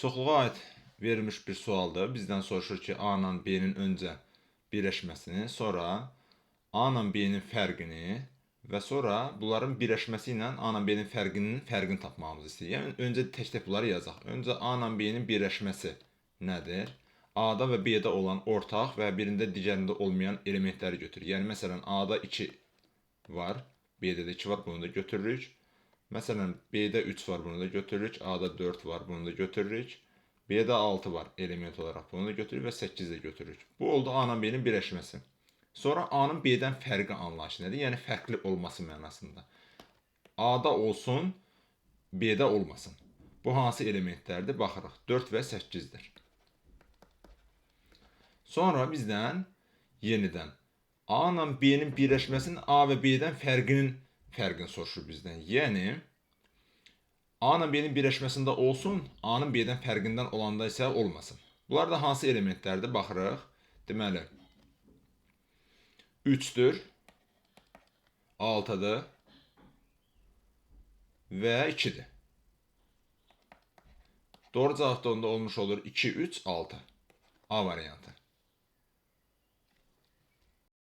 Çoxluğa aid verilmiş bir sualdır. Bizdən soruşur ki, A ilə B-nin öncə birləşməsini, sonra A ilə B-nin fərqini və sonra bunların birləşməsi ilə A ilə B-nin fərqini tapmamızı istəyir. Yəni öncə tək-tək bunları yazacaq. Öncə A ilə B-nin birləşməsi nədir? A-da və B-də olan ortaq və birində digərində olmayan elementləri götürür. Yəni məsələn A-da 2 var, B-də də 2 var, bunu da götürürük. Məsələn, B-də 3 var, bunu da götürürük. A-da 4 var, bunu da götürürük. B-də 6 var, element olaraq bunu da götürürük və 8 də götürürük. Bu oldu A ilə B-nin birləşməsi. Sonra A-nın B-dən fərqi anlayışı nədir? Yəni fərqli olması mənasında. A-da olsun, B-də olmasın. Bu hansı elementlərdir? Baxırıq. 4 və 8-dir. Sonra bizdən yenidən A ilə B-nin birləşməsinin A və B-dən fərqini soruşur bizdən. Yəni A ilə B-nin birləşməsində olsun, A-nın B-dən fərqindən olanda isə olmasın. Bunlar da hansı elementlərdir? Baxırıq. Deməli 3-dür, 6-dır və 2-dir. Doğru cavab da onda olmuş olur 2, 3, 6. A variantı.